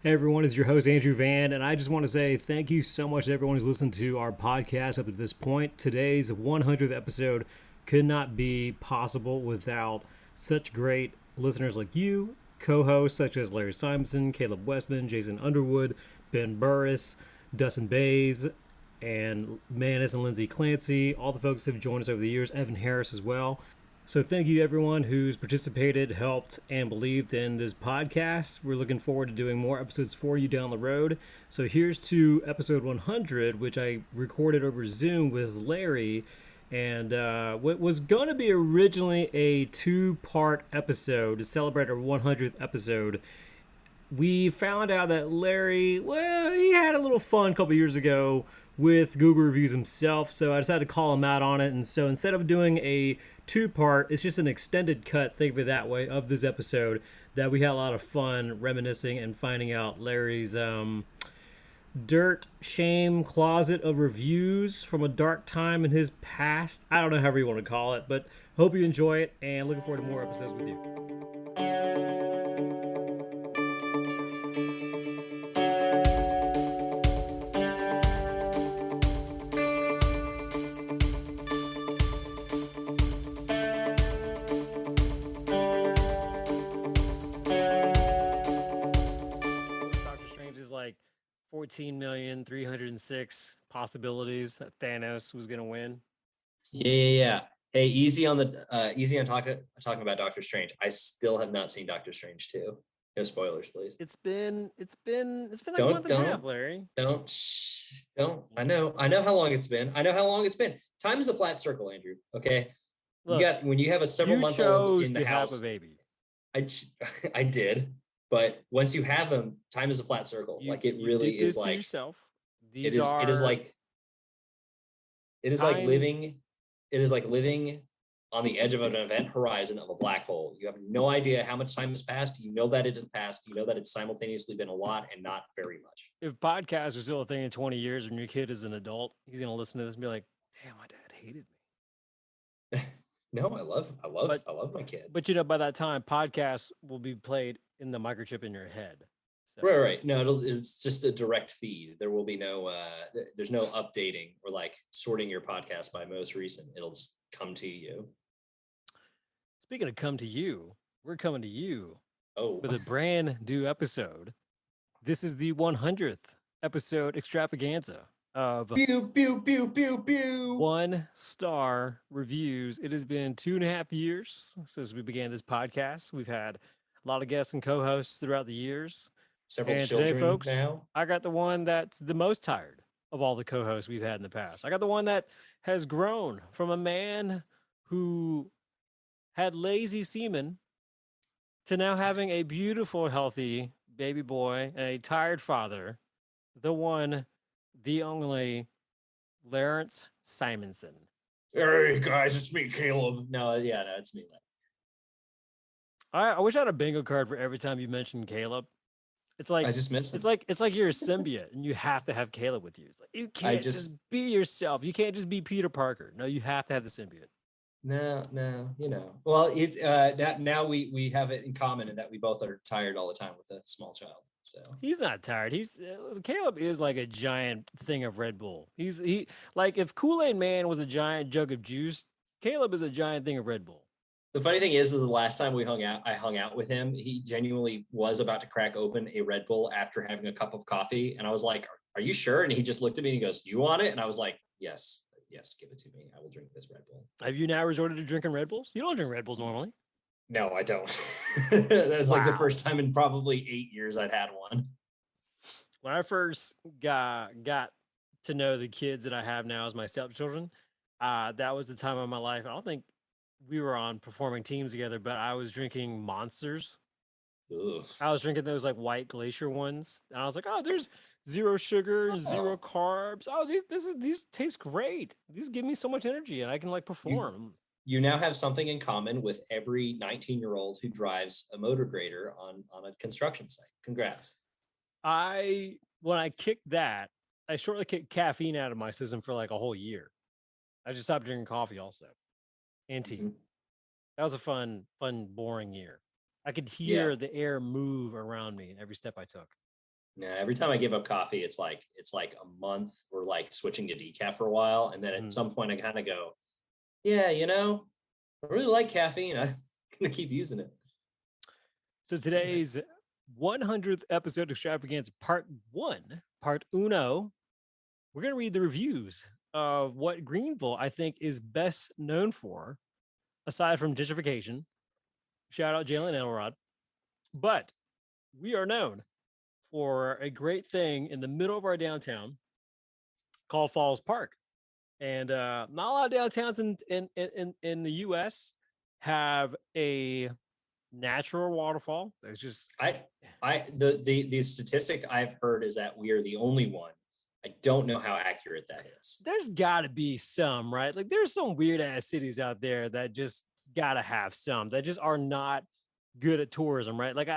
Hey everyone, it's your host Andrew Van, and I just want to say thank you so much to everyone who's listened to our podcast up to this point. Today's 100th episode could not be possible without such great listeners like you, co-hosts such as Larry Simonson, Caleb Westman, Jason Underwood, Ben Burris, Dustin Bays, and Manis and Lindsay Clancy, all the folks who have joined us over the years, Evan Harris as well. So thank you everyone who's participated, helped, and believed in this podcast. We're looking forward to doing more episodes for you down the road. So here's to episode 100, which I recorded over Zoom with Larry, and what was going to be originally a two-part episode to celebrate our 100th episode. We found out that Larry, well, he had a little fun a couple years ago with Google Reviews himself, so I decided to call him out on it. And so instead of doing a two-part, it's just an extended cut, think of it that way, of this episode that we had a lot of fun reminiscing and finding out Larry's dirt, shame, closet of reviews from a dark time in his past. I don't know however you want to call it, but hope you enjoy it and looking forward to more episodes with you. Doctor Strange is like 14,306 possibilities that Thanos was going to win. Yeah. Hey, easy on talking about Doctor Strange. I still have not seen Doctor Strange 2. No spoilers, please. It's been like a Don't month and a half, Larry. don't. I know how long it's been. Time is a flat circle, Andrew. Okay. Look, When you have a several you month old chose in to the have a house, baby. I did, but once you have them, time is a flat circle. You, Like it you really did is this to like yourself. it These is it is are like it is like time. living on the edge of an event horizon of a black hole. You have no idea how much time has passed. You know that it has passed. You know that it's simultaneously been a lot and not very much. If podcasts are still a thing in 20 years when your kid is an adult, he's gonna listen to this and be like, "Damn, my dad hated me." No, But I love my kid. but by that time, podcasts will be played in the microchip in your head. So Right. No, it's just a direct feed. There will be there's no updating or like sorting your podcast by most recent. It'll just come to you. speaking of come to you, we're coming to you Oh, with a brand new episode. This is the 100th episode extravaganza of pew, pew, pew, pew, pew. 1-star reviews. It has been 2.5 years since we began this podcast. We've had a lot of guests and co-hosts throughout the years. Several And today, children folks, now. I got the one that's the most tired of all the co-hosts we've had in the past. I got the one that has grown from a man who had lazy semen to now having a beautiful, healthy baby boy and a tired father. The one, the only, Lawrence Simonson. Hey guys, it's me, Caleb. No, it's me. I wish I had a bingo card for every time you mentioned Caleb. It's like I just missed him. it's like you're a symbiote and you have to have Caleb with you. It's like you I can't just just be yourself. You can't just be Peter Parker. No, you have to have the symbiote. no, Well, now we have it in common in that we both are tired all the time with a small child. So He's not tired. Caleb is like a giant thing of Red Bull. He like if Kool-Aid Man was a giant jug of juice, Caleb is a giant thing of Red Bull. the funny thing is the last time I hung out with him, he genuinely was about to crack open a Red Bull after having a cup of coffee, and I was like, "Are you sure?" And he just looked at me and he goes, "You want it?" And I was like, "Yes, give it to me. I will drink this Red Bull." Have you now resorted to drinking Red Bulls? You don't drink Red Bulls normally. No, I don't. That's like the Wow. first time in probably 8 years I'd had one. When I first got to know the kids that I have now as my stepchildren, that was the time of my life. I don't think we were on performing teams together, but I was drinking Monsters. Ugh. I was drinking those like white glacier ones, and I was like, "Oh, there's zero sugar, zero carbs. Oh, these taste great. These give me so much energy, and I can like perform." You now have something in common with every 19-year-old who drives a motor grader on a construction site. Congrats. When I kicked that, I shortly kicked caffeine out of my system for like a whole year. I just stopped drinking coffee also and tea. Mhm. That was a fun, boring year. I could Yeah. hear the air move around me in every step I took. Yeah, every time I give up coffee, it's like a month or like switching to decaf for a while, and then at some point I kind of go, yeah, I really like caffeine. I'm gonna keep using it. So today's 100th episode extravaganza part one, part uno, we're going to read the reviews of what Greenville, I think, is best known for, aside from gentrification. Shout out Jalen Elrod. But we are known for a great thing in the middle of our downtown called Falls Park. And not a lot of downtowns in the US have a natural waterfall. There's just The statistic I've heard is that we are the only one. I don't know how accurate that is. there's got to be some, right? Like there's some weird ass cities out there that just got to have some that just are not good at tourism, right? Like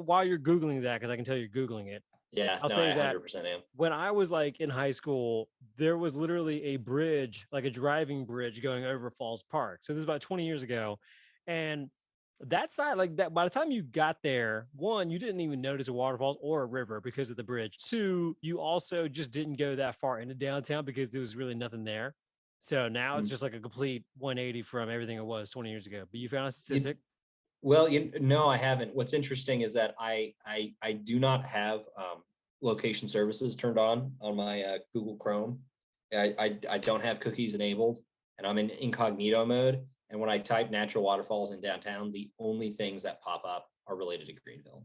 while you're Googling that, because I can tell you're Googling it, Yeah, I'll no, say I that 100% am. when I was like in high school, there was literally a bridge, like a driving bridge going over Falls Park. So this is about 20 years ago. And that side, like that, by the time you got there, one, you didn't even notice a waterfall or a river because of the bridge. Two, you also just didn't go that far into downtown because there was really nothing there. So now it's just like a complete 180 from everything it was 20 years ago. But you found a statistic. Well, no, I haven't. What's interesting is that I do not have location services turned on my Google Chrome. I don't have cookies enabled, and I'm in incognito mode. And when I type natural waterfalls in downtown, the only things that pop up are related to Greenville.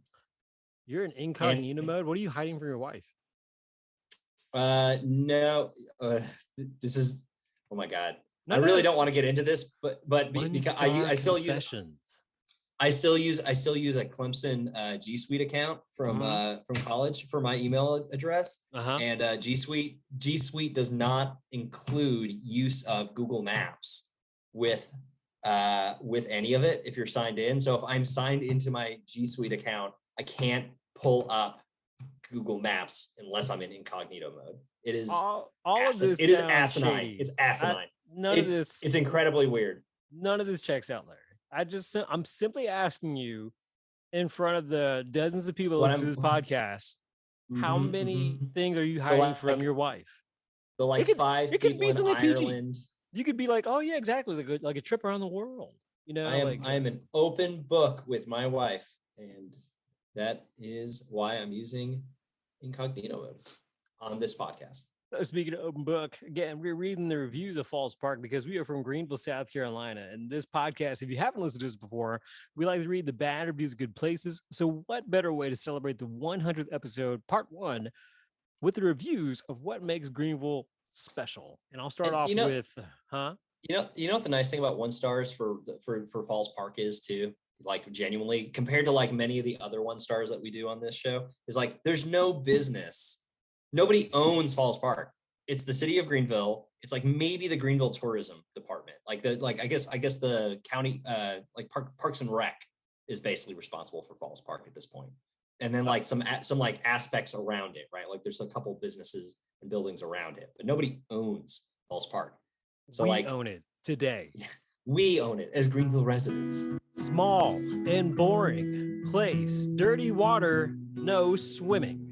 You're in And incognito mode. What are you hiding from your wife? no, this is, oh my God. No, I really no. don't want to get into this, but because I still use Confessions. I still use a Clemson G Suite account from college for my email address, and G Suite does not include use of Google Maps with any of it if you're signed in. So if I'm signed into my G Suite account, I can't pull up Google Maps unless I'm in incognito mode. It is all of this. It is asinine. Shady. It's asinine. None of this. It's incredibly weird. None of this checks out, Larry. I'm simply asking you in front of the dozens of people listening to this podcast, how many things are you hiding from your wife? Five it could people be in something Ireland. PG. You could be like, oh yeah, exactly, like a trip around the world. I am an open book with my wife, and that is why I'm using incognito mode on this podcast. Speaking of open book, again, we're reading the reviews of Falls Park because we are from Greenville, South Carolina. And this podcast, if you haven't listened to this before, we like to read the bad reviews of good places. So what better way to celebrate the 100th episode, part one, with the reviews of what makes Greenville special? And I'll start off with, You know what the nice thing about 1-stars for Falls Park is too? Like genuinely, compared to like many of the other 1-stars that we do on this show, is like there's no business. Nobody owns Falls Park. It's the city of Greenville. It's like maybe the Greenville Tourism Department. I guess the county like Parks and Rec is basically responsible for Falls Park at this point. And then like some like aspects around it, right? Like there's a couple businesses and buildings around it, but nobody owns Falls Park. So we own it today. We own it as Greenville residents. Small and boring place, dirty water, no swimming.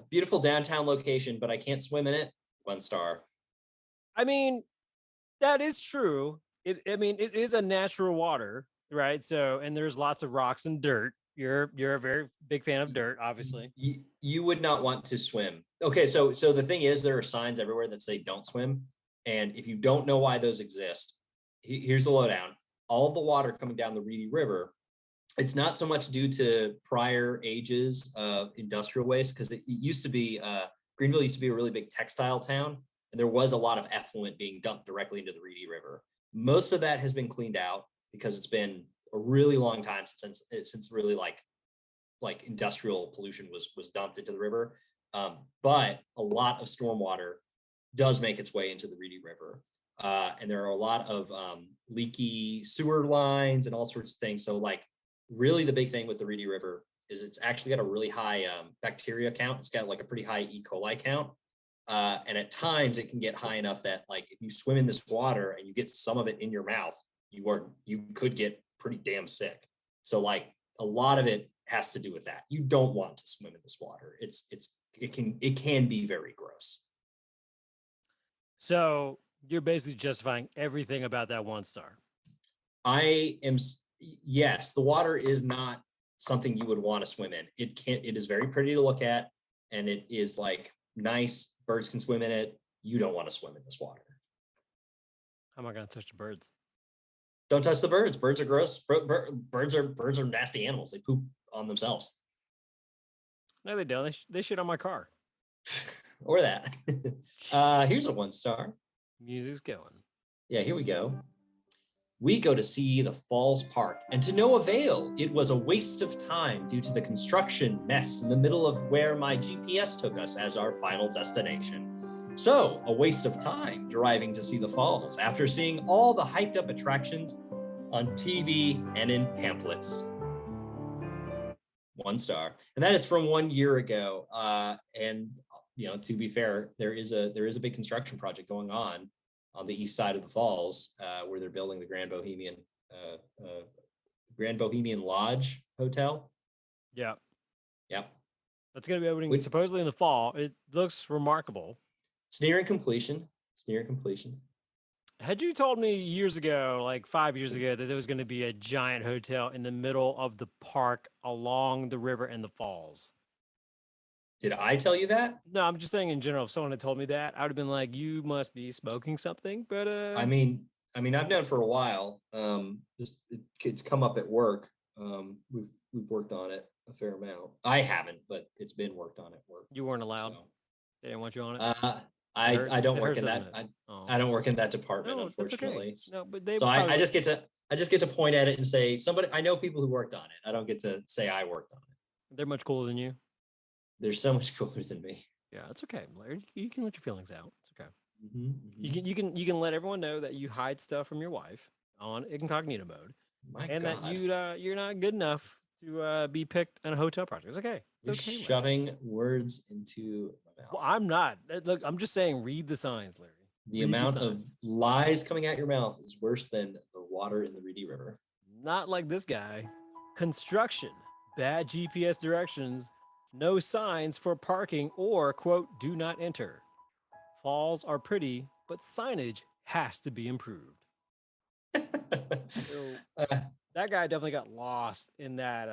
Beautiful downtown location, but I can't swim in it. 1-star. I mean, that is true. It is a natural water, right? So, and there's lots of rocks and dirt. You're a very big fan of dirt, obviously. You would not want to swim. Okay, so the thing is, there are signs everywhere that say don't swim, and if you don't know why those exist, here's the lowdown. All of the water coming down the Reedy River, it's not so much due to prior ages of industrial waste, because it used to be Greenville used to be a really big textile town, and there was a lot of effluent being dumped directly into the Reedy River. Most of that has been cleaned out because it's been a really long time since really like industrial pollution was dumped into the river. But a lot of stormwater does make its way into the Reedy River. And there are a lot of leaky sewer lines and all sorts of things. So like really the big thing with the Reedy River is it's actually got a really high bacteria count. It's got like a pretty high E. coli count. And at times it can get high enough that like if you swim in this water and you get some of it in your mouth, you could get pretty damn sick. So like a lot of it has to do with that. You don't want to swim in this water. It can be very gross. So you're basically justifying everything about that 1 star. Yes, the water is not something you would want to swim in. It is very pretty to look at, and it is like nice. Birds can swim in it. You don't want to swim in this water. How am I going to touch the birds? Don't touch the birds. Birds are gross. Birds are nasty animals. They poop on themselves. No, they don't. They shit on my car. Or that. Here's a 1 star. Music's going. Yeah, here we go. We go to see the Falls Park, and to no avail. It was a waste of time due to the construction mess in the middle of where my GPS took us as our final destination. So, a waste of time driving to see the falls after seeing all the hyped up attractions on TV and in pamphlets. 1 star. And that is from 1 year ago. And to be fair, there is a big construction project going on the east side of the falls, where they're building the Grand Bohemian Lodge Hotel. Yeah. Yep. That's going to be opening supposedly in the fall. It looks remarkable. It's nearing completion. Had you told me years ago, like 5 years ago, that there was going to be a giant hotel in the middle of the park along the river and the falls? Did I tell you that? No, I'm just saying in general. If someone had told me that, I would have been like, "You must be smoking something." But I mean, I've known for a while. It's come up at work. We've worked on it a fair amount. I haven't, but it's been worked on at work. You weren't allowed. So. They didn't want you on it. I don't work in that. I don't work in that department, No, unfortunately. that's okay. No, but they. So I just get to point at it and say somebody. I know people who worked on it. I don't get to say I worked on it. They're much cooler than you. They're so much cooler than me. Yeah, it's okay, Larry. You can let your feelings out. It's okay. Mm-hmm. You can let everyone know that you hide stuff from your wife on incognito mode, that you're not good enough to be picked in a hotel project. It's okay. It's okay. Shoving words into my mouth. Well, I'm not. Look, I'm just saying. Read the signs, Larry. The amount of lies coming out your mouth is worse than the water in the Reedy River. Not like this guy. Construction, bad GPS directions. No signs for parking or, quote, do not enter. Falls are pretty, but signage has to be improved. So, that guy definitely got lost in that,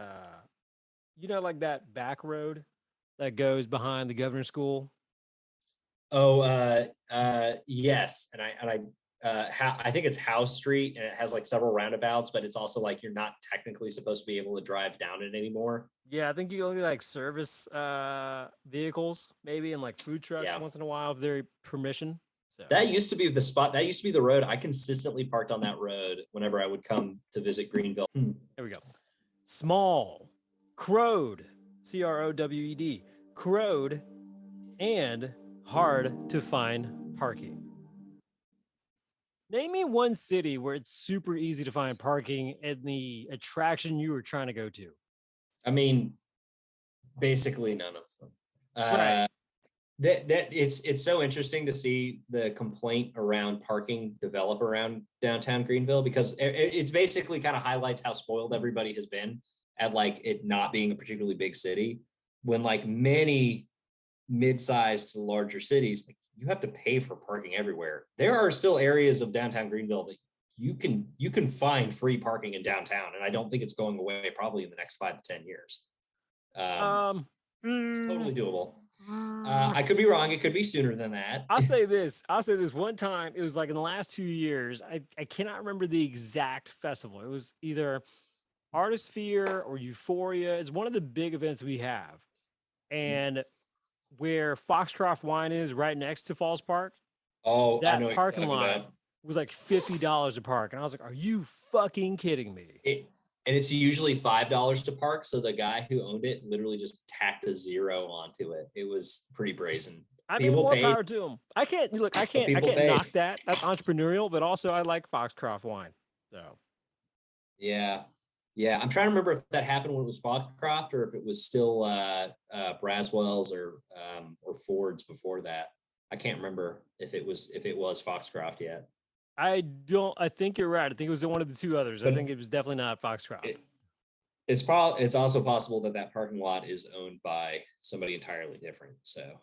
like that back road that goes behind the governor's school. Oh, yes. And I think it's House Street, and it has like several roundabouts, but it's also like you're not technically supposed to be able to drive down it anymore. Yeah, I think you only like service vehicles, maybe, and like food trucks once in a while, if they're permission. So that used to be the spot. That used to be the road. I consistently parked on that road whenever I would come to visit Greenville. There we go. Small, crowed, CROWED, crowed, and hard to find parking. Name me one city where it's super easy to find parking and the attraction you were trying to go to. I mean, basically none of them. Right. It's so interesting to see the complaint around parking develop around downtown Greenville, because it's basically kind of highlights how spoiled everybody has been at like it not being a particularly big city, when like many mid-sized to larger cities, like, you have to pay for parking everywhere. There are still areas of downtown Greenville that you can find free parking in downtown, and I don't think it's going away probably in the next 5 to 10 years. It's totally doable. I could be wrong. It could be sooner than that. I'll say this one time. It was like in the last 2 years. I cannot remember the exact festival. It was either Artisphere or Euphoria. It's one of the big events we have. And where Foxcroft Wine is right next to Falls Park. Oh, that I know parking lot was like $50 to park. And I was like, are you fucking kidding me? And it's usually $5 to park. So the guy who owned it literally just tacked a zero onto it. It was pretty brazen. I mean, more power to him. I can't knock that. That's entrepreneurial, but also I like Foxcroft Wine. So yeah. I'm trying to remember if that happened when it was Foxcroft or if it was still Braswell's or Ford's before that. I can't remember if it was Foxcroft yet. I think you're right. I think it was one of the two others. I think it was definitely not Foxcroft. It's also possible that that parking lot is owned by somebody entirely different. So,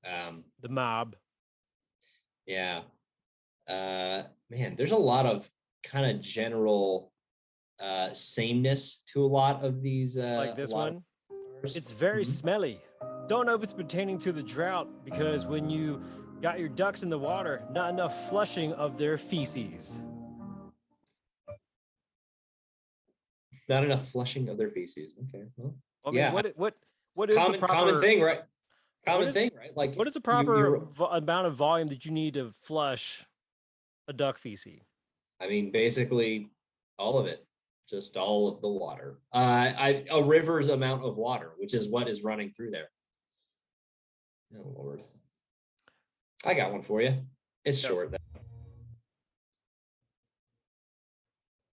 The mob. yeah, man, there's a lot of kind of general sameness to a lot of these. Like A this lot of one. bars. It's very Mhm. smelly. Don't know if it's pertaining to the drought because when you got your ducks in the water, not enough flushing of their feces. Not enough flushing of their feces. Okay, well, I mean, yeah, what is the common proper thing, right? what Common is thing, right? Like what is the you, proper you're. amount of volume that you need to flush a duck feces? I mean, basically all of it, just all of the water. A river's amount of water, which is what is running through there. Oh Lord, I got one for you. It's Go. short.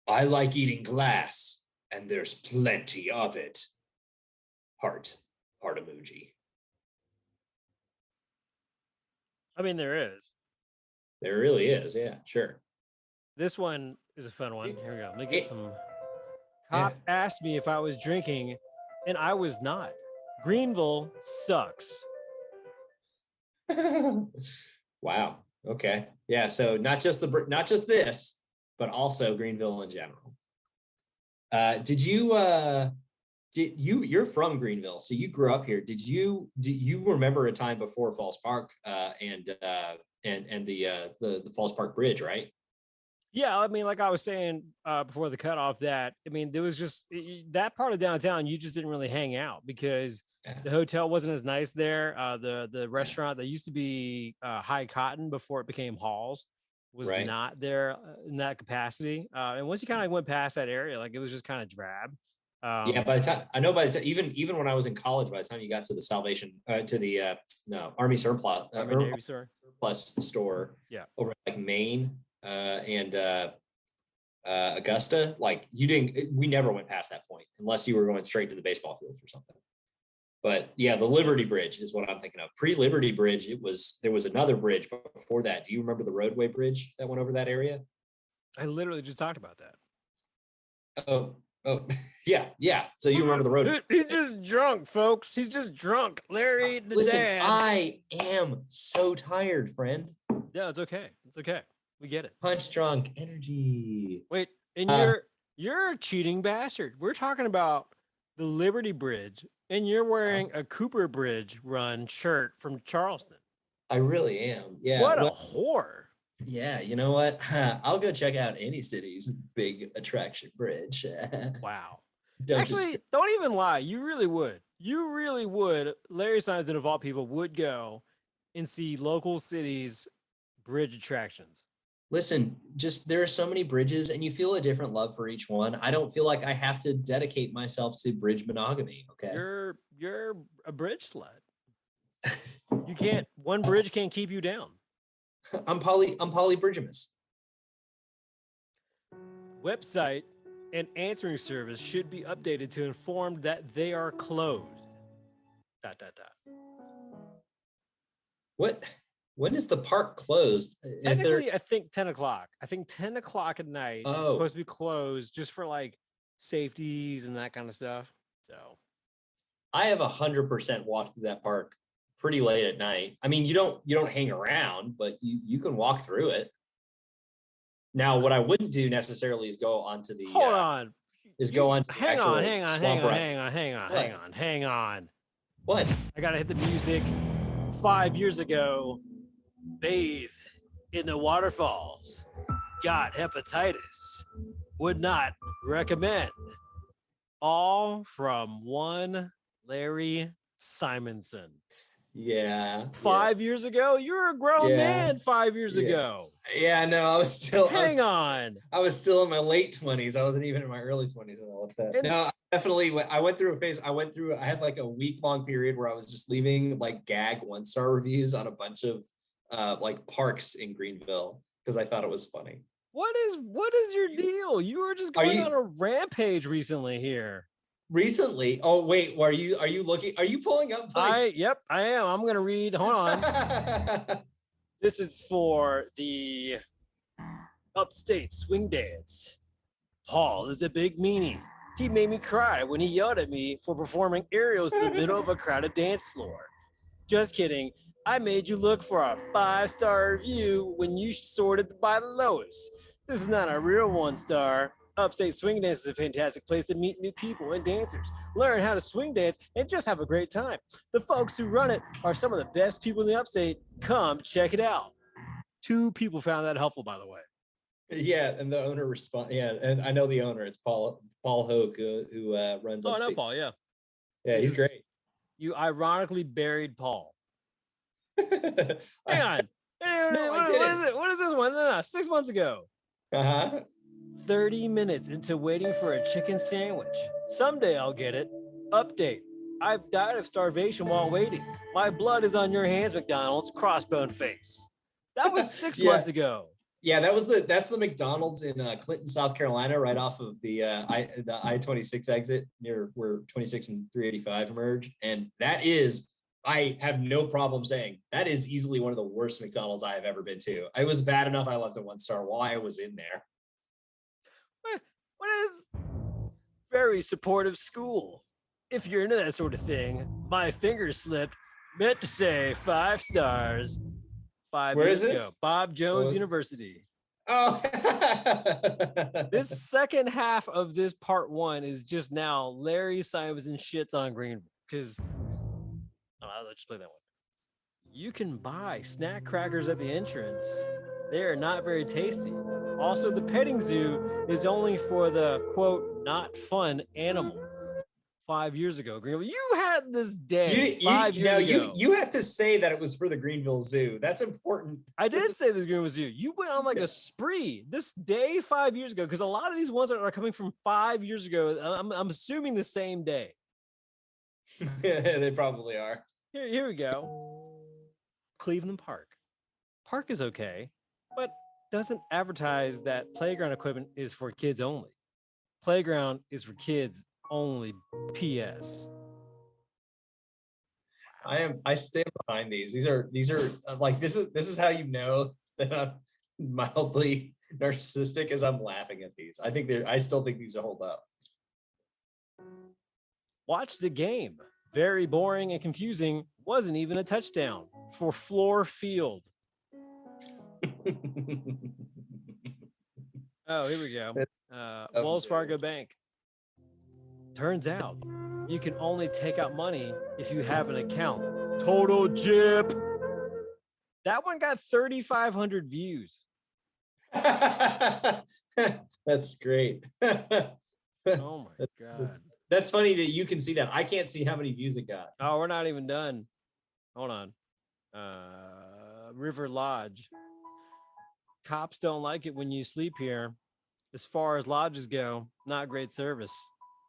I like eating glass, and there's plenty of it. Heart, heart emoji. I mean, there is. There really is. Yeah, sure. This one is a fun one. Here we go. Let me get It, some. yeah. Cop asked me if I was drinking, and I was not. Greenville sucks. Wow. Okay. Yeah. So not just this, but also Greenville in general. You're from Greenville, so you grew up here. Do you remember a time before Falls Park and the Falls Park Bridge, right? Yeah, I mean, like I was saying before the cutoff, that I mean, there was just that part of downtown. You just didn't really hang out because Yeah. the hotel wasn't as nice there. The restaurant that used to be High Cotton before it became Halls was Right. not there in that capacity. And once you kind of went past that area, like it was just kind of drab. Yeah, Um, by the time I know by the time even when I was in college, by the time you got to the Salvation to the no Army surplus Army Navy, sir. surplus store Yeah. over like Maine and Augusta, like you didn't we never went past that point unless you were going straight to the baseball field for something. But yeah, the Liberty Bridge is what I'm thinking of. Pre-Liberty Bridge, there was another bridge before that. Do you remember the roadway bridge that went over that area? I literally just talked about that. Oh, oh, yeah, yeah. So you remember the road? He's just drunk, folks. He's just drunk. Larry, the Listen, dad. I am so tired, friend. Yeah, it's okay. It's okay. We get it. Punch drunk energy. Wait, and Uh, you're a cheating bastard. We're talking about the Liberty Bridge, and you're wearing a Cooper Bridge run shirt from Charleston. I really am. Yeah. What a Well, whore. yeah. You know what? I'll go check out any city's big attraction bridge. Wow. Don't Actually, don't even lie. You really would. You really would. Larry Simonson, of all people, would go and see local cities' bridge attractions. listen. Just there are so many bridges, and you feel a different love for each one. I don't feel like I have to dedicate myself to bridge monogamy. Okay. You're a bridge slut. You can't. One bridge can't keep you down. I'm polybridgemus. Website and answering service should be updated to inform that they are closed. ... What? When is the park closed? Technically, I think 10 o'clock. I think 10 o'clock at night it's Oh, supposed to be closed just for like safeties and that kind of stuff. So I have 100% walked through that park pretty late at night. I mean, you don't hang around, but you can walk through it. Now, what I wouldn't do necessarily is go onto the hold on. go onto the Hang actual on, hang on, hang swamp on, ride. hang on, hang on, hang on, hang on. What? I gotta hit the music. 5 years ago, bathe in the waterfalls. Got hepatitis. Would not recommend. All from one Larry Simonson. Yeah. 5 years ago? You were a grown Yeah. man 5 years ago. Yeah, no, I was still Hang on. I was still in my late 20s. I wasn't even in my early 20s when all of that. And- No, I definitely I went through a phase. I had like a week-long period where I was just leaving like gag one-star reviews on a bunch of like parks in Greenville because I thought it was funny. What is your deal? You were just going on a rampage recently here. Recently? Oh wait, are you looking? Are you pulling up? Yep, I am. I'm gonna read. Hold on. This is for the Upstate Swing Dance. Paul is a big meanie. He made me cry when he yelled at me for performing aerials in the middle of a crowded dance floor. Just kidding. I made you look for a 5-star review when you sorted by the lowest. This is not a real 1-star. Upstate Swing Dance is a fantastic place to meet new people and dancers, learn how to swing dance, and just have a great time. The folks who run it are some of the best people in the upstate. Come check it out. 2 people found that helpful, by the way. Yeah, and the owner respond. Yeah, and I know the owner. It's Paul Hoke who runs. Oh, Upstate. no, Paul. Yeah, He's great. You ironically buried Paul. Hang on. No, I didn't. What is it? What is this one? No, 6 months ago. 30 minutes into waiting for a chicken sandwich. Someday I'll get it. Update. I've died of starvation while waiting. My blood is on your hands, McDonald's. Crossbone face. That was 6 months ago. Yeah, that's the McDonald's in Clinton, South Carolina, right off of the I-26 exit near where 26 and 385 merge. And that is, I have no problem saying, that is easily one of the worst McDonald's I have ever been to. I was bad enough I left a 1-star while I was in there. What is very supportive school? If you're into that sort of thing, my finger slipped. Meant to say 5 stars. 5 Where years is this? ago. Bob Jones University. Oh. This second half of this part 1 is just now Larry Simonson shits on Greenville. Because, let's just play that one. You can buy snack crackers at the entrance. They are not very tasty. Also, the petting zoo is only for the, quote, not fun animals. 5 years ago, Greenville. You had this day 5 years ago. You have to say that it was for the Greenville Zoo. That's important. I did say the Greenville Zoo. You went on like a spree this day 5 years ago, because a lot of these ones are coming from 5 years ago. I'm assuming the same day. They probably are. Here we go. Cleveland Park. Park is okay, but doesn't advertise that playground equipment is for kids only. Playground is for kids only. PS. I stand behind these. These are like, this is how you know that I'm mildly narcissistic, as I'm laughing at these. I still think these hold up. Watch the game. Very boring and confusing. Wasn't even a touchdown for Floor Field. Oh, here we go. Wells Fargo Bank. Turns out you can only take out money if you have an account. Total jip. That one got 3,500 views. That's great. Oh my God. That's funny that you can see that. I can't see how many views it got. Oh, we're not even done. Hold on. River Lodge. Cops don't like it when you sleep here. As far as lodges go, not great service.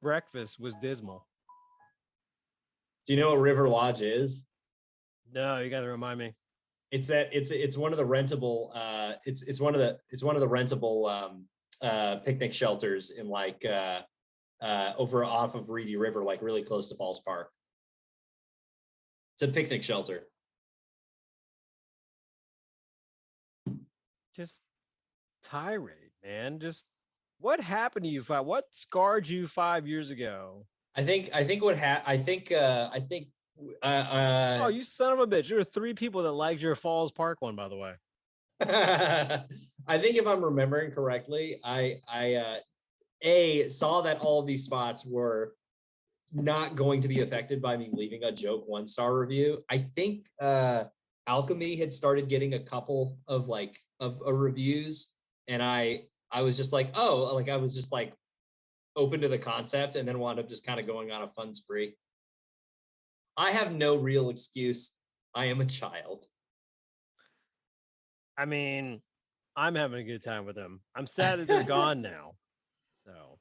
Breakfast was dismal. Do you know what River Lodge is? No, you got to remind me. It's one of the rentable it's one of the rentable picnic shelters in like over off of Reedy River, like really close to Falls Park. It's a picnic shelter. Just tirade, man. Just what happened to you? What scarred you 5 years ago? I think oh, you son of a bitch. There were 3 people that liked your Falls Park one, by the way. I think if I'm remembering correctly, I saw that all of these spots were not going to be affected by me leaving a joke 1-star review. I think Alchemy had started getting a couple of reviews, and I was just like, oh, like I was just like open to the concept, and then wound up just kind of going on a fun spree. I have no real excuse. I am a child. I mean, I'm having a good time with them. I'm sad that they're gone now. So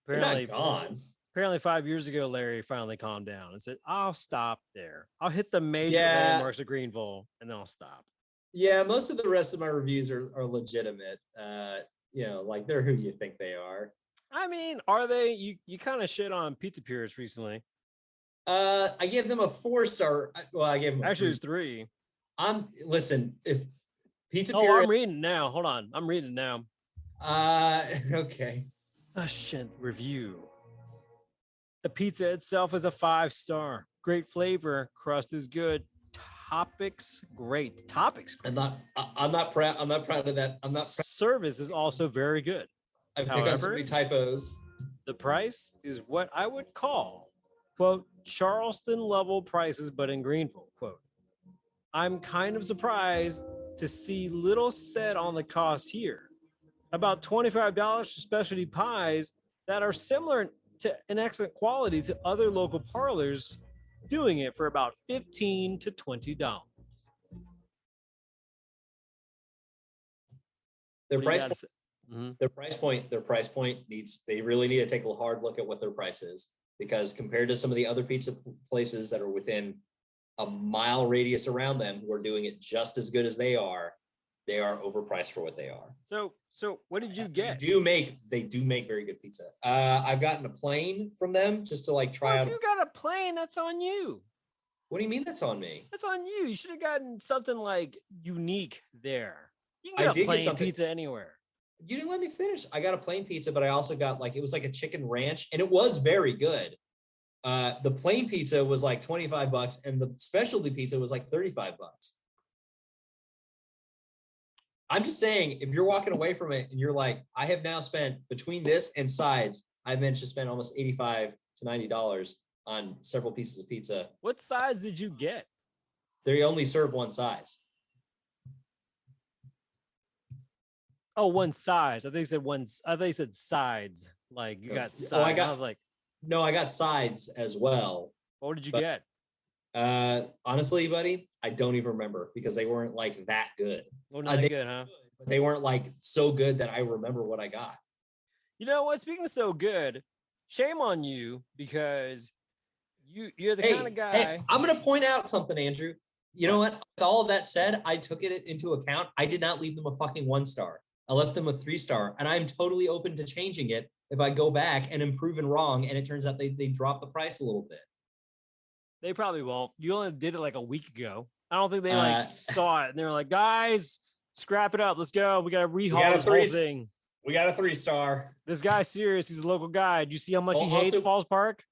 apparently gone. Apparently 5 years ago, Larry finally calmed down and said, I'll stop there. I'll hit the major landmarks of Greenville and then I'll stop. Yeah, most of the rest of my reviews are legitimate. Like they're who you think they are. I mean, are they? You kind of shit on Pizza Purists recently. I gave them a 4-star. Well, I gave them actually it was 3. Listen, if Pizza Purists. Purist... I'm reading now. Hold on. I'm reading now. Okay. Session review. The pizza itself is a 5-star. Great flavor. Crust is good. Topics great. Topics great. I'm not proud. I'm not proud of that. I'm not. Service is also very good. I pick on so However, many typos. the price is what I would call, quote, Charleston level prices, but in Greenville, quote. I'm kind of surprised to see little said on the cost here. About $25 for specialty pies that are similar to an excellent quality to other local parlors doing it for about $15 to $20. Their What do you price. gotta say? Mhm. Their price point needs. They really need to take a hard look at what their price is, because compared to some of the other pizza places that are within a mile radius around them who are doing it just as good as they are overpriced for what they are. So what did you get? They do make very good pizza. I've gotten a plain from them just to like try Well, out. if you got a plain, that's on you. What do you mean that's on me? That's on you. You should have gotten something like unique there. You I can get did a get plain something- pizza anywhere. You didn't let me finish. I got a plain pizza, but I also got it was like a chicken ranch, and it was very good. The plain pizza was like $25 and the specialty pizza was like $35. I'm just saying, if you're walking away from it and you're like, I have now spent between this and sides, I've managed to spend almost $85 to $90 on several pieces of pizza. What size did you get? They only serve one size. Oh, one size. I think you said one. I think you said sides. Like you got sides. Oh, I was like, No, I got sides as well. what did you But- get? Honestly, buddy, I don't even remember because they weren't like that good. Well, not they- good, huh? But they weren't like so good that I remember what I got. You know what? Speaking of so good, shame on you because you're the kind of guy. Hey, I'm gonna point out something, Andrew. You know what? With all of that said, I took it into account. I did not leave them a fucking 1-star. I left them a 3-star, and I'm totally open to changing it if I go back and am proven wrong, and it turns out they drop the price a little bit. They probably won't. You only did it like a week ago. I don't think they saw it and they were like, guys, scrap it up. Let's go. We got to rehaul this whole thing. We got a 3-star. This guy's serious. He's a local guy. Do you see how much Oh, he hates also- Falls Park?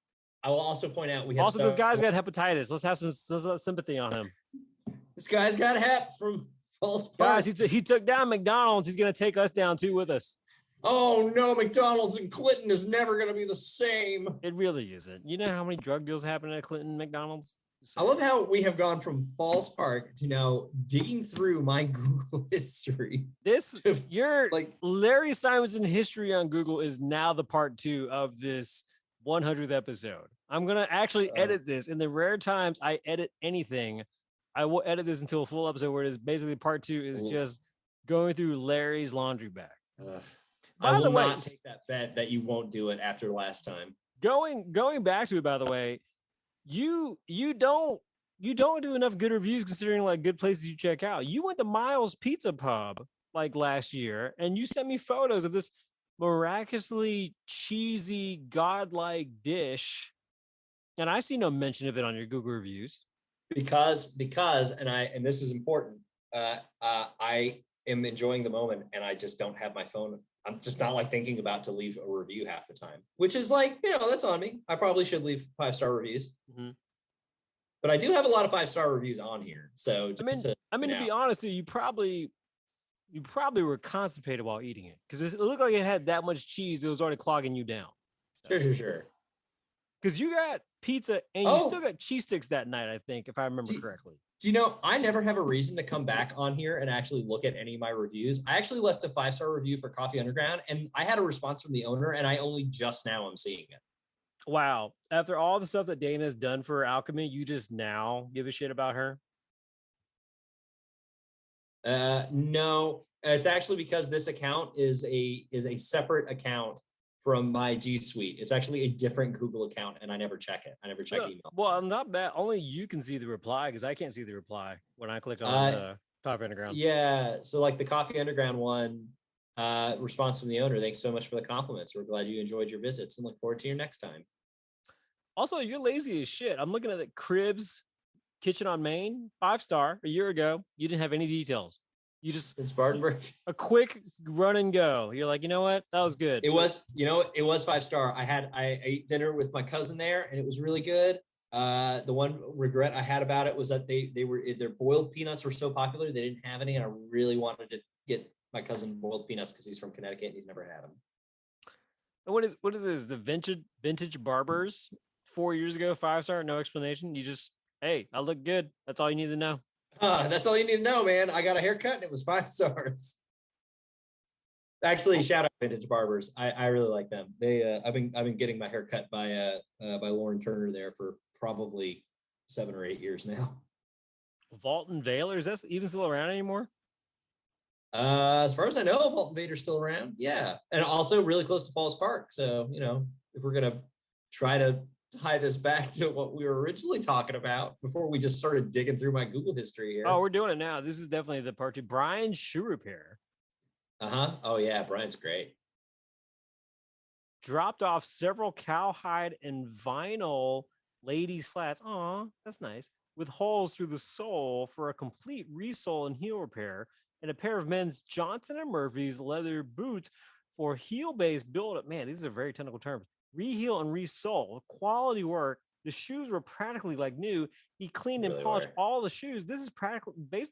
I will also point out we have Also, this guy's got hepatitis. Let's have some sympathy on him. this guy's got hep from Falls Park. Guys, he took down McDonald's. He's going to take us down too with us. Oh no, McDonald's in Clinton is never gonna be the same. It really isn't. You know how many drug deals happen at Clinton McDonald's? I love how we have gone from Falls Park to now digging through my Google history. Your Like, Larry Simonson history on Google is now the part 2 of this 100th episode. I'm going to actually edit this. In the rare times I edit anything, I will edit this into a full episode where it is basically part 2 is just going through Larry's laundry bag. I By the will way, not take that bet that you won't do it after last time. going back to it, by the way, you don't do enough good reviews considering like good places you check out. You went to Miles Pizza Pub like last year and you sent me photos of this miraculously cheesy godlike dish, and I see no mention of it on your Google reviews. Because and this is important. I am enjoying the moment and I just don't have my phone. I'm just not like thinking about to leave a review half the time, which is like, that's on me. I probably should leave 5-star reviews. Mhm. But I do have a lot of 5-star reviews on here. So to be honest with you, you probably were constipated while eating it because it looked like it had that much cheese it was already clogging you down. Sure. Because you got pizza and you still got cheese sticks that night, I think, if I remember correctly. Do you know, I never have a reason to come back on here and actually look at any of my reviews. I actually left a 5-star review for Coffee Underground and I had a response from the owner and I only just now am seeing it. Wow. After all the stuff that Dana's done for Alchemy, you just now give a shit about her? No, it's actually because this account is a separate account from my G Suite. It's actually a different Google account and I never check it. I never check email. Well, I'm not bad. Only you can see the reply because I can't see the reply when I click on the Coffee Underground. Yeah. So like the Coffee Underground one, response from the owner. Thanks so much for the compliments. We're glad you enjoyed your visits and look forward to your next time. Also, you're lazy as shit. I'm looking at the Cribs Kitchen on Main, 5-star a year ago. You didn't have any details. You just in Spartanburg. a quick run and go. You're like, you know what? That was good. It was 5-star. I ate dinner with my cousin there, and it was really good. The one regret I had about it was that their boiled peanuts were so popular they didn't have any, and I really wanted to get my cousin boiled peanuts because he's from Connecticut and he's never had them. And what is this? The vintage barbers 4 years ago, 5-star, no explanation. You just, hey, I look good. That's all you need to know. That's all you need to know, man. I got a haircut and it was 5 stars. Actually, shout out Vintage Barbers. I really like them. I've been getting my hair cut by Lauren Turner there for probably 7 or 8 years now. Vault and Vale, is that even still around anymore? As far as I know, Vault and Vader's still around. Yeah, and also really close to Falls Park. So if we're gonna try to tie this back to what we were originally talking about before we just started digging through my Google history here. Oh, we're doing it now. This is definitely the part 2. Brian's Shoe Repair. Oh yeah, Brian's great. Dropped off several cowhide and vinyl ladies flats. Aw, that's nice. With holes through the sole for a complete resole and heel repair, and a pair of men's Johnson & Murphy's leather boots for heel-based build-up. Man, these are very technical terms. Re-heel and re-sole. Quality work. The shoes were practically like new. He cleaned and polished all the shoes. This is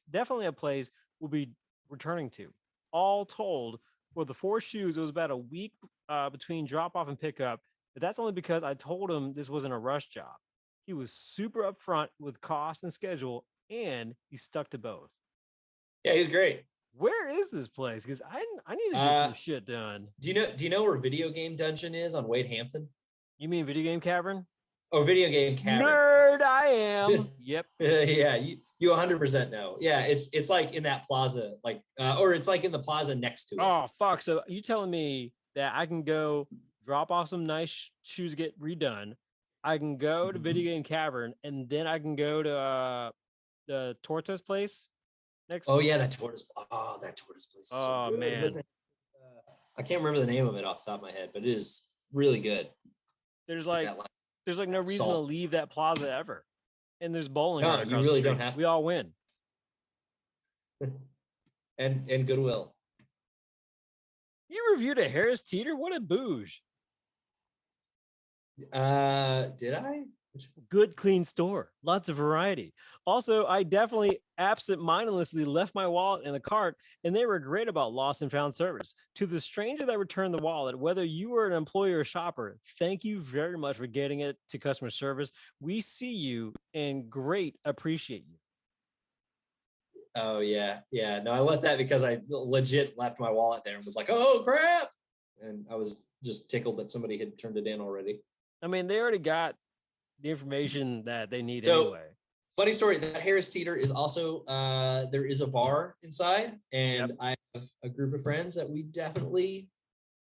definitely a place we'll be returning to. All told, for the 4 shoes, it was about a week between drop-off and pickup. But that's only because I told him this wasn't a rush job. He was super upfront with cost and schedule, and he stuck to both. Yeah, he was great. Where is this place? Because I need to get some shit done. Do you know where Video Game Dungeon is on Wade Hampton? You mean Video Game Cavern? Oh, Video Game Cavern. Nerd, I am. Yep. Yeah, you 100% know. Yeah, it's like in that plaza, like or it's like in the plaza next to it. Oh fuck! So you telling me that I can go drop off some nice shoes, get redone? I can go to Video Game Cavern, and then I can go to the Tortoise place next. Oh yeah, that tortoise place. Oh so man, I can't remember the name of it off the top of my head, but it is really good. There's like no reason to leave that plaza ever, and there's bowling. No, you really don't have to. We all win. and Goodwill. You reviewed a Harris Teeter? What a bouge. Did I? Good, clean store. Lots of variety. Also, I definitely absent-mindedly left my wallet in the cart, and they were great about lost and found service. To the stranger that returned the wallet, whether you were an employee or shopper, thank you very much for getting it to customer service. We see you and great appreciate you. Oh, yeah. Yeah. No, I left that because I legit left my wallet there and was like, oh, crap. And I was just tickled that somebody had turned it in already. I mean, they already got the information that they need anyway. Funny story, that Harris Teeter is also, there is a bar inside, and yep. I have a group of friends that we definitely,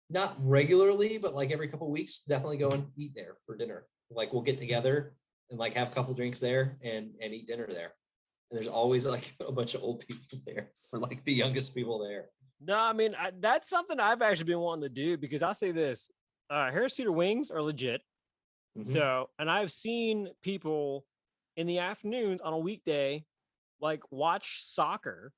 not regularly, but like every couple of weeks, definitely go and eat there for dinner. Like we'll get together and like have a couple drinks there and eat dinner there. And there's always like a bunch of old people there, or like the youngest people there. No, I mean, that's something I've actually been wanting to do, because I'll say this, Harris Teeter wings are legit. Mm-hmm. So, and I've seen people in the afternoons on a weekday, like watch soccer.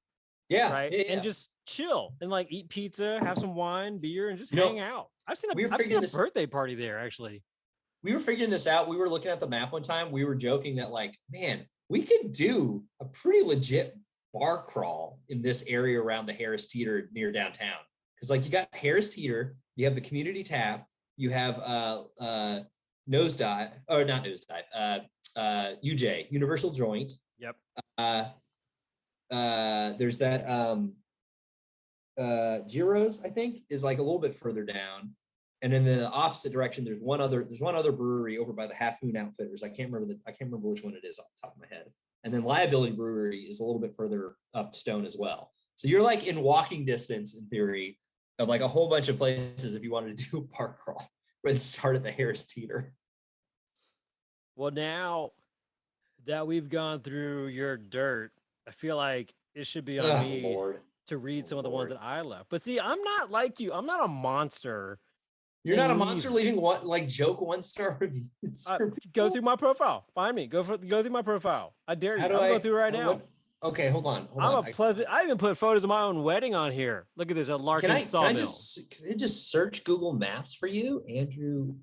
Yeah. Right. Yeah, and just chill and like eat pizza, have some wine, beer, and just hang out. I've seen a birthday party there, actually. We were figuring this out. We were looking at the map one time. We were joking that like, man, we could do a pretty legit bar crawl in this area around the Harris Teeter near downtown. Because like you got Harris Teeter, you have the community tap, you have Nosedive, or not Nosedive, UJ, Universal Joint. Yep. There's that Giro's, I think, is like a little bit further down. And in the opposite direction, there's one other brewery over by the Half Moon Outfitters. I can't remember which one it is off the top of my head. And then Liability Brewery is a little bit further up Stone as well. So you're like in walking distance, in theory, of like a whole bunch of places if you wanted to do a park crawl, but start at the Harris Teeter. Well, now that we've gone through your dirt, I feel like it should be on me to read some of the ones that I left. But see, I'm not like you. I'm not a monster. You're not a monster leaving what like joke 1-star reviews. Go through my profile. Find me. Go through my profile. I dare you. I'll go through right now. Okay, hold on. I even put photos of my own wedding on here. Look at this at Larkin Sawmill. Can I just search Google Maps for you, Andrew?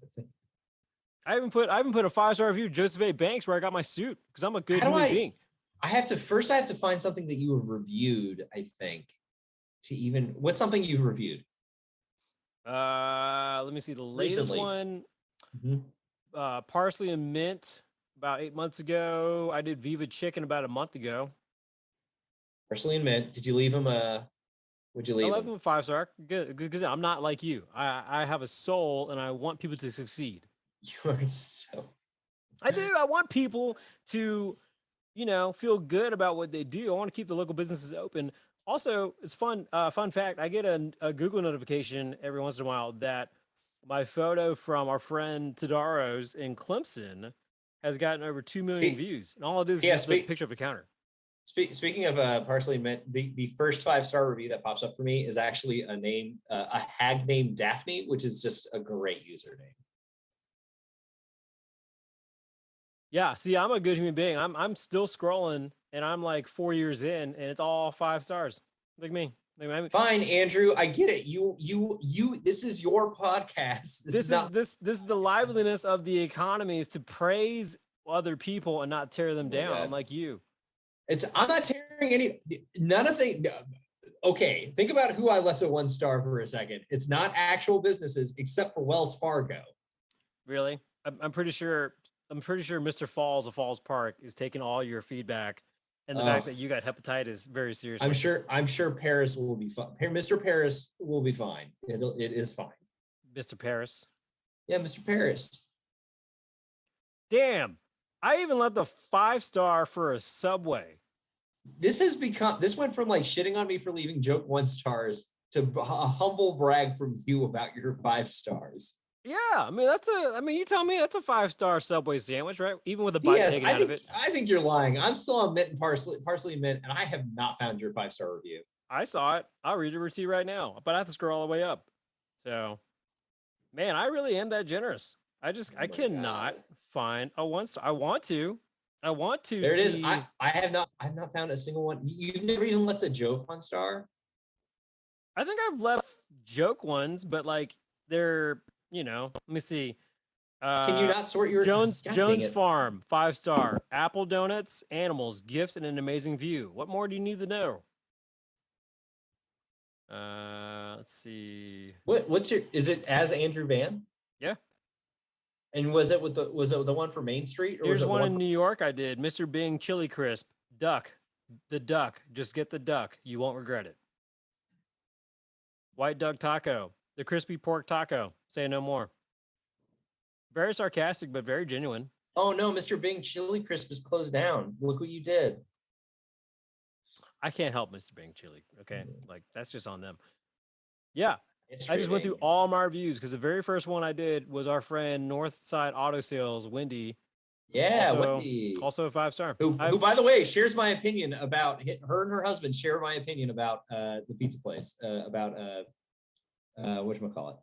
I even put a 5-star review, Joseph A. Banks, where I got my suit because I'm a good human being. I have to find something that you have reviewed, I think, what's something you've reviewed? Let me see the latest Recently. one. Mm-hmm. Parsley and mint about 8 months ago. I did Viva Chicken about a month ago. Parsley and mint. Did you leave him would you leave I left him a 5-star. Good, because I'm not like you. I have a soul and I want people to succeed. You are so. I do. I want people to, feel good about what they do. I want to keep the local businesses open. Also, it's fun. Fun fact: I get a Google notification every once in a while that my photo from our friend Tadaro's in Clemson has gotten over 2 million views, and all it is just a picture of a counter. Speaking of parsley and mint, the first 5-star review that pops up for me is actually a hag named Daphne, which is just a great username. Yeah, see, I'm a good human being. I'm still scrolling, and I'm like 4 years in, and it's all 5 stars. Like me. Fine, Andrew, I get it. You. This is your podcast. This is the liveliness of the economy is to praise other people and not tear them down. I'm like you. I'm not tearing none of the. Okay, think about who I left at 1 star for a second. It's not actual businesses except for Wells Fargo. Really? I'm pretty sure Mr. Falls of Falls Park is taking all your feedback and the fact that you got hepatitis very seriously. I'm sure Paris will be fine. Mr. Paris will be fine. It is fine. Mr. Paris? Yeah, Mr. Paris. Damn. I even left the 5-star for a Subway. This went from like shitting on me for leaving joke 1 stars to a humble brag from you about your 5 stars. Yeah, I mean, you tell me that's a 5-star Subway sandwich, right? Even with a bite taken out of it. I think you're lying. I'm still on mint and parsley and mint, and I have not found your 5-star review. I saw it. I'll read it to you right now, but I have to scroll all the way up. So, man, I really am that generous. I cannot find a 1-star. I want to. There it is. I have not found a single one. You've never even left a joke 1 star? I think I've left joke ones, but like they're, let me see. Can you not sort your Jones Farm, 5-star. Apple donuts, animals, gifts, and an amazing view. What more do you need to know? Let's see. Is it as Andrew Van? Yeah. And was it the one for Main Street? Or Here's was it one in New York I did. Mr. Bing Chili Crisp. Duck. The duck. Just get the duck. You won't regret it. White Duck Taco. The crispy pork taco. Say no more. Very sarcastic, but very genuine. Oh no, Mr. Bing Chili Crisp is closed down. Look what you did. I can't help Mr. Bing Chili. Okay. Like that's just on them. Yeah. I just went through all my reviews because the very first one I did was our friend Northside Auto Sales, Wendy. Yeah, Wendy. Also a 5-star. Who, by the way, shares my opinion about her and her husband share my opinion about the pizza place, about whatchamacallit.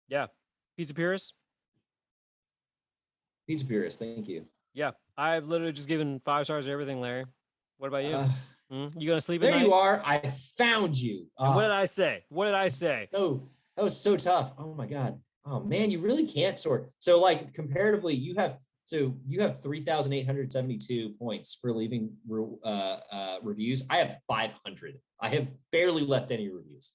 Yeah. Pizza Purist. Pizza Purist, thank you. Yeah. I've literally just given 5 stars to everything, Larry. What about you? You gonna sleep at night? There you are. I found you. What did I say? Oh, that was so tough. Oh my God. Oh man, you really can't sort. So like comparatively, you have 3,872 points for leaving reviews. I have 500. I have barely left any reviews.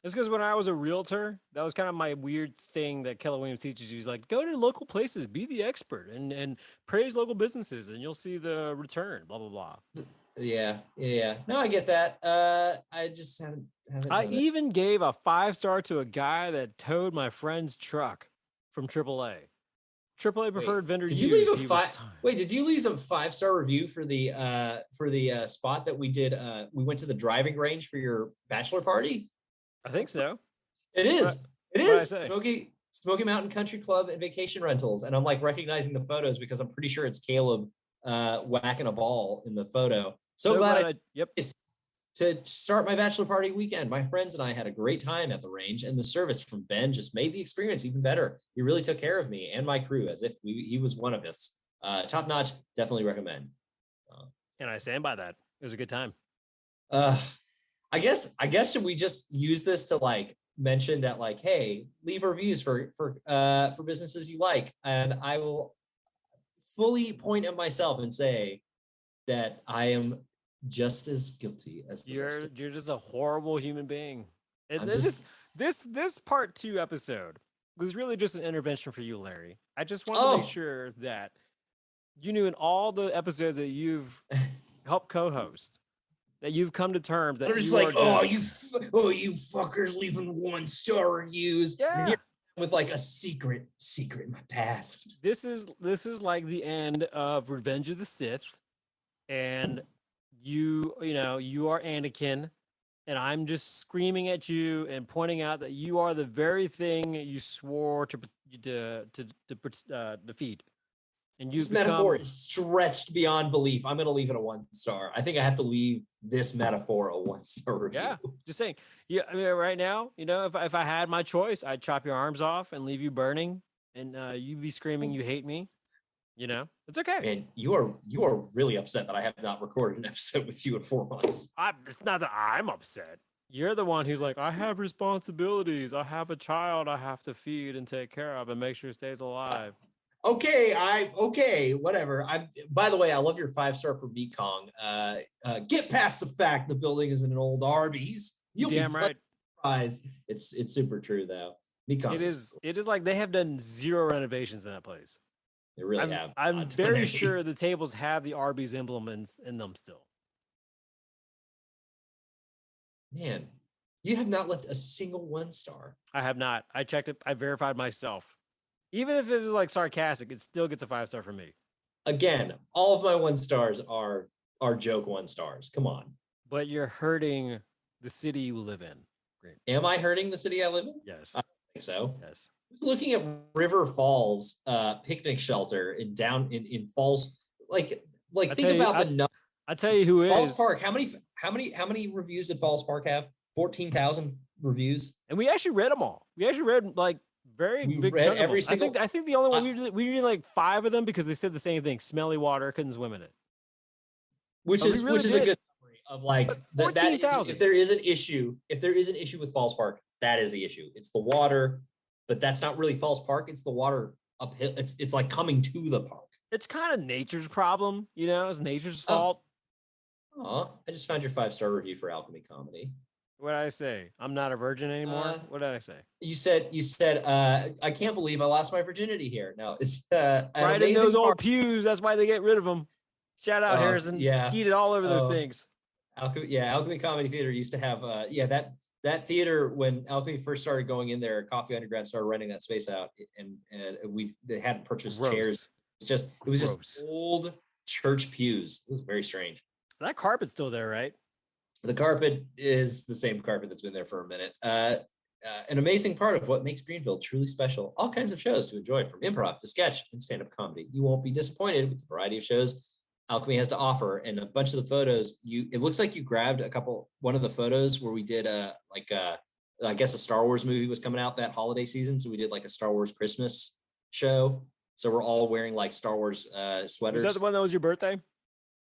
It's because when I was a realtor, that was kind of my weird thing that Keller Williams teaches you. He's like, go to local places, be the expert, and praise local businesses, and you'll see the return. Blah blah blah. Yeah. No, I get that. I just haven't. I even gave a 5-star to a guy that towed my friend's truck from AAA. AAA preferred vendor. Did you leave a Did you leave a 5-star review for the spot that we did? We went to the driving range for your bachelor party. I think so. It is. It is Smoky Mountain Country Club and Vacation Rentals, and I'm like recognizing the photos because I'm pretty sure it's Caleb whacking a ball in the photo. So glad to start my bachelor party weekend. My friends and I had a great time at the range, and the service from Ben just made the experience even better. He really took care of me and my crew as if he was one of us. Top notch. Definitely recommend. And I stand by that. It was a good time. I guess should we just use this to like mention that like, hey, leave reviews for businesses you like, and I will fully point at myself and say that I am just as guilty as the rest of You're just a horrible human being. And I'm then just- this part 2 episode was really just an intervention for you, Larry. I just wanted to make sure that you knew in all the episodes that you've helped co-host that you've come to terms that I'm just you like, are you fuckers leaving 1-star reviews. Yeah. And here with like a secret in my past. This is like the end of Revenge of the Sith, and you are Anakin, and I'm just screaming at you and pointing out that you are the very thing you swore to defeat. And This metaphor is stretched beyond belief. I'm going to leave it a 1-star. I think I have to leave this metaphor a 1-star review. Yeah, just saying. Yeah, I mean, right now, if I had my choice, I'd chop your arms off and leave you burning, and you'd be screaming, "You hate me." It's okay. Man, you are really upset that I have not recorded an episode with you in 4 months. It's not that I'm upset. You're the one who's like, I have responsibilities. I have a child I have to feed and take care of and make sure he stays alive. Okay, whatever. By the way, I love your 5-star for Mekong. Get past the fact the building is in an old Arby's. You'll Damn be right. surprised. It's super true though. Mekong. It is like they have done 0 renovations in that place. They really have. I'm very sure the tables have the Arby's emblems in them still. Man, you have not left a single 1-star. I have not. I checked it. I verified myself. Even if it was like sarcastic, it still gets a 5-star from me. Again, all of my 1-stars are joke 1-stars. Come on. But you're hurting the city you live in. Great. Am I hurting the city I live in? Yes. I think so. Yes. I was looking at River Falls picnic shelter in Falls. Like think about the number. I tell you who Falls is. Park. How many reviews did Falls Park have? 14,000 reviews. And we actually read them all. We actually read like We big read chunk of every them. single- I think the only one we read like 5 of them because they said the same thing. Smelly water, couldn't swim in it. Which Oh, we is really a did. good summary of like But that 14,000. if there is an issue with Falls Park, that is the issue. It's the water, but that's not really Falls Park. It's the water uphill. It's like coming to the park. It's kind of nature's problem, it's nature's fault. I just found your 5-star review for Alchemy Comedy. What did I say? I'm not a virgin anymore. What did I say? You said I can't believe I lost my virginity here. No, it's an Right in amazing those old park. pews. That's why they get rid of them. Shout out Harrison. yeah. Skeeted all over those Oh. things. Alchemy Comedy Theater used to have that theater when Alchemy first started going in there. Coffee Underground started renting that space out, and they hadn't purchased Gross. chairs. It was Gross. just old church pews. It was very strange. That carpet's still there, right? The carpet is the same carpet that's been there for a minute. An amazing part of what makes Greenville truly special. All kinds of shows to enjoy, from improv to sketch and stand-up comedy. You won't be disappointed with the variety of shows Alchemy has to offer. And a bunch of the photos, it looks like you grabbed one of the photos where we did I guess a Star Wars movie was coming out that holiday season. So we did like a Star Wars Christmas show. So we're all wearing like Star Wars sweaters. Was that the one that was your birthday?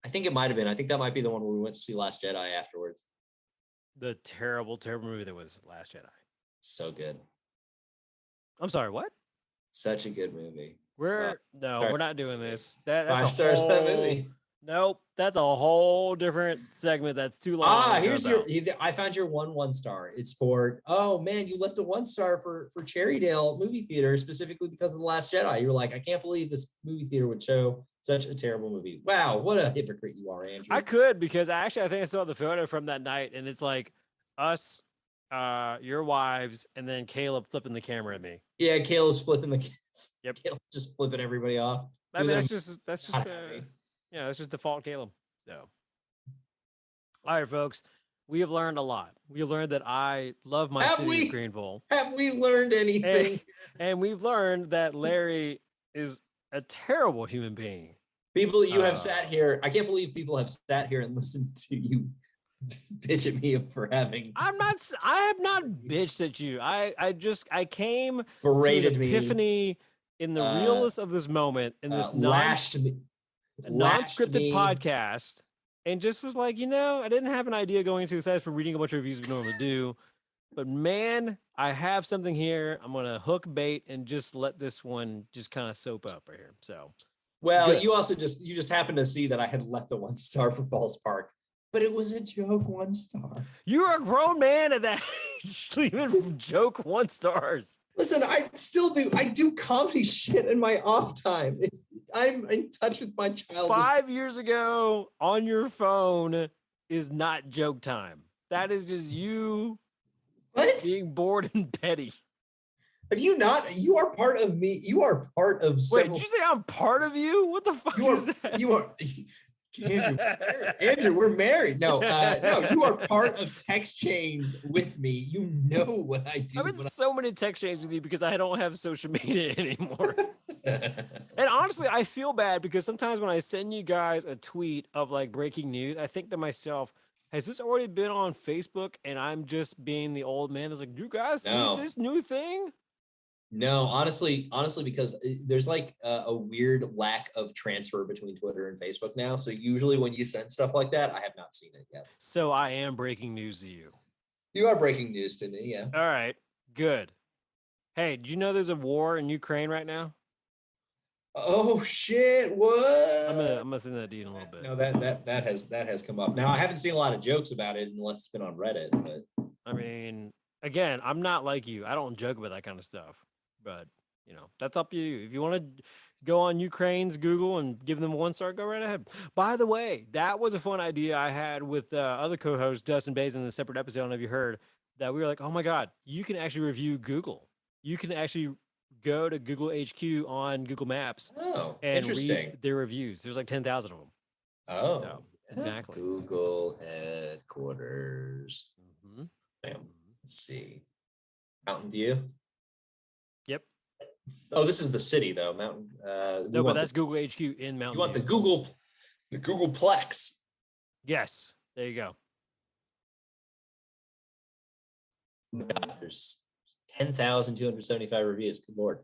I think it might've been. I think that might be the one where we went to see Last Jedi afterwards. The terrible, terrible movie that was Last Jedi. So good. I'm sorry, what? Such a good movie. We're not doing this. That's 5 a stars that whole- movie. Nope, that's a whole different segment. That's too long. I found your 1-star. It's for, oh man, you left a 1-star for Cherrydale movie theater specifically because of The Last Jedi. You were like, I can't believe this movie theater would show such a terrible movie. Wow, what a hypocrite you are, Andrew. I could, because I think I saw the photo from that night, and it's like us, your wives, and then Caleb flipping the camera at me. Yeah, Caleb's flipping the. Yep. Caleb's just flipping everybody off. I mean, that's just not happy. that's just default Caleb. So, all right, folks, we have learned a lot. We learned that I love my city of Greenville. Have we learned anything? And we've learned that Larry is a terrible human being. People, you have sat here. I can't believe people have sat here and listened to you bitch at me for having. I have not bitched at you. I came Berated to an epiphany in the realness of this moment in this lashed me. non-scripted podcast and just was like, I didn't have an idea going into the site for reading a bunch of reviews we normally do. But man, I have something here. I'm gonna hook bait and just let this one just kind of soap up right here. So Well, good. you also just happened to see that I had left a 1 star for Falls Park, but it was a joke 1 star. You're a grown man at that age, leaving joke 1 stars. Listen, I do comedy shit in my off time. I'm in touch with my child. 5 years ago on your phone is not joke time. That is just you being bored and petty. Have you not? You are part of me. You are part of Wait, did you say I'm part of you? What the fuck is that? You are Andrew, we're married. No, you are part of text chains with me. You know what I do. I'm in so many text chains with you because I don't have social media anymore. And honestly, I feel bad because sometimes when I send you guys a tweet of like breaking news, I think to myself, has this already been on Facebook? And I'm just being the old man that's like, do you guys see this new thing? No, honestly, because there's like a weird lack of transfer between Twitter and Facebook now. So usually when you send stuff like that, I have not seen it yet. So I am breaking news to you. You are breaking news to me, yeah. All right, good. Hey, did you know there's a war in Ukraine right now? Oh shit! What? I'm gonna send that to you in a little bit. No, that has come up. Now I haven't seen a lot of jokes about it unless it's been on Reddit. But I mean, again, I'm not like you. I don't joke about that kind of stuff. But that's up to you. If you want to go on Ukraine's Google and give them a 1 star, go right ahead. By the way, that was a fun idea I had with other co-host Dustin Bays in a separate episode. I don't know if you heard that. We were like, oh my God, you can actually review Google. You can actually go to Google HQ on Google Maps and read their reviews. There's like 10,000 of them. Oh, so, exactly. Google headquarters. Mm-hmm. Let's see. Mountain View. Yep. Oh, this is the city though. Mountain. No, but that's Google HQ in Mountain View. You want the Googleplex. Yes. There you go. God, there's 10,275 reviews. Good Lord.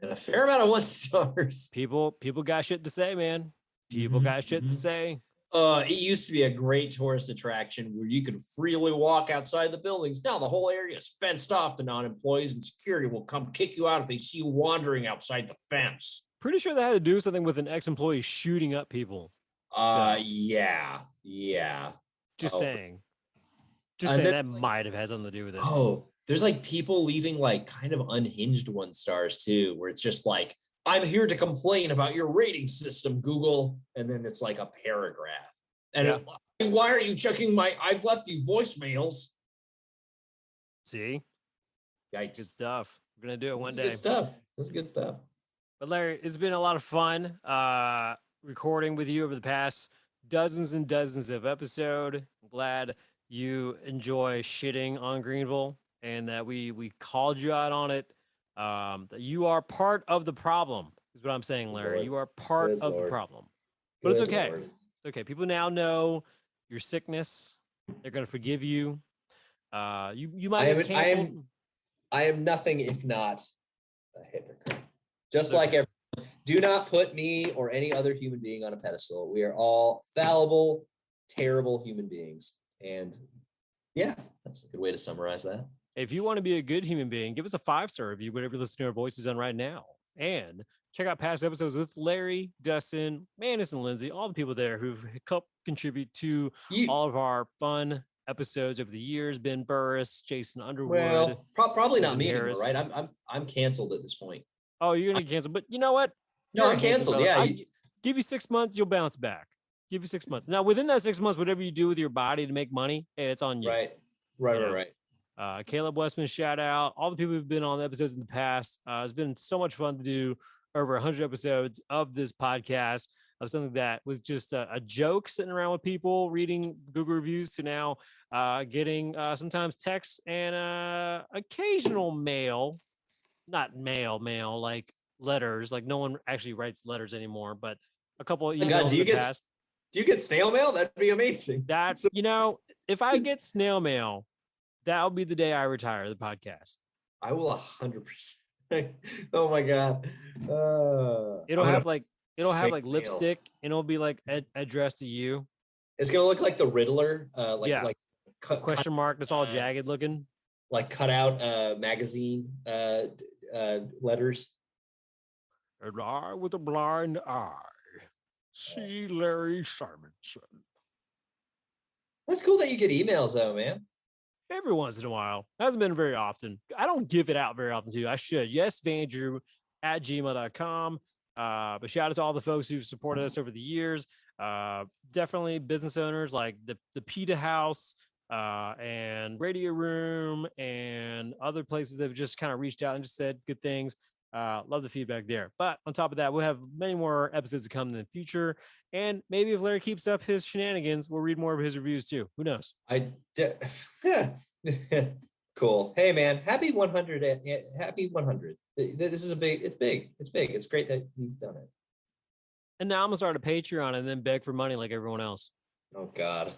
And a fair amount of 1 stars. People got shit to say, man. People got shit to say. It used to be a great tourist attraction where you could freely walk outside the buildings. Now the whole area is fenced off to non-employees, and security will come kick you out if they see you wandering outside the fence. Pretty sure that had to do something with an ex-employee shooting up people. Yeah. Just saying. Just saying that might have had something to do with it. Oh, there's like people leaving like kind of unhinged 1 stars too, where it's just like, I'm here to complain about your rating system, Google. And then it's like a paragraph. And why aren't you checking I've left you voicemails. See? Yikes. Good stuff. We're going to do it one day. Good stuff. That's good stuff. But Larry, it's been a lot of fun recording with you over the past dozens and dozens of episodes. I'm glad you enjoy shitting on Greenville and that we called you out on it. That you are part of the problem is what I'm saying, Larry. You are part of the problem, but it's okay. It's okay. People now know your sickness. They're going to forgive you. You might get canceled. I am nothing if not a hypocrite. Just like everyone. Do not put me or any other human being on a pedestal. We are all fallible, terrible human beings. And yeah, that's a good way to summarize that. If you want to be a good human being, give us a 5-star review, whatever you listen to our voices on right now. And check out past episodes with Larry, Dustin, Manus, and Lindsay, all the people there who've helped contribute to all of our fun episodes over the years. Ben Burris, Jason Underwood. Well, probably not me anymore, right? I'm canceled at this point. Oh, you're gonna get canceled, but you know what? No, I'm canceled. Yeah, give you 6 months, you'll bounce back. Give you 6 months. Now, within that 6 months, whatever you do with your body to make money, hey, it's on you. Right. Caleb Westman, shout out. All the people who've been on the episodes in the past. It's been so much fun to do over 100 episodes of this podcast of something that was just a joke sitting around with people reading Google reviews to now getting sometimes texts and occasional mail, not mail, like letters. Like no one actually writes letters anymore, but a couple of emails in the past. Do you get snail mail? That'd be amazing. That's, if I get snail mail, that'll be the day I retire the podcast. I will 100%. Oh my God. It'll have like lipstick and it'll be like addressed to you. It's gonna look like the Riddler, Yeah. like Question mark that's all jagged looking. like cut out magazine letters. And I with a blind eye see Larry Simonson. That's cool that you get emails though, man. Every once in a while. Hasn't been very often. I don't give it out very often too. I should. Yes, Vandrew at gmail.com. But shout out to all the folks who've supported us over the years. Definitely business owners like the Pita House and Radio Room and other places that have just kind of reached out and just said good things. Love the feedback there. But on top of that, we'll have many more episodes to come in the future. And maybe if Larry keeps up his shenanigans, we'll read more of his reviews too. Who knows? Cool. Hey man, happy 100. Happy 100. This is it's big. It's great that you've done it. And now I'm gonna start a Patreon and then beg for money like everyone else. Oh God.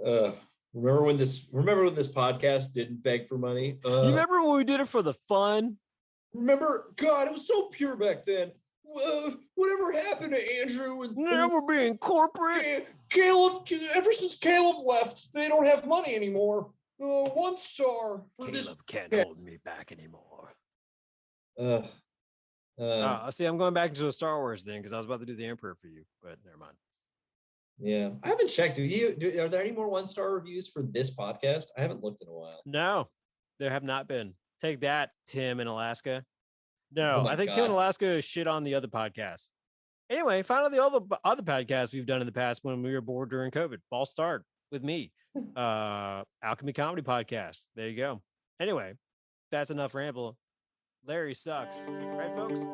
Remember when this podcast didn't beg for money? You remember when we did it for the fun? Remember, God, it was so pure back then. Whatever happened to Andrew and never being corporate? Caleb, ever since Caleb left, they don't have money anymore. 1 star for Caleb this. Can't hold me back anymore. See, I'm going back into a Star Wars thing because I was about to do the Emperor for you, but never mind. Yeah, I haven't checked. Are there any more 1-star reviews for this podcast? I haven't looked in a while. No, there have not been. Take that, Tim in Alaska. No, Oh I think God. Tim in Alaska is shit on the other podcast. Anyway, find out the other podcasts we've done in the past when we were bored during COVID. False Start with me. Alchemy Comedy Podcast. There you go. Anyway, that's enough ramble. Larry sucks. Right, folks?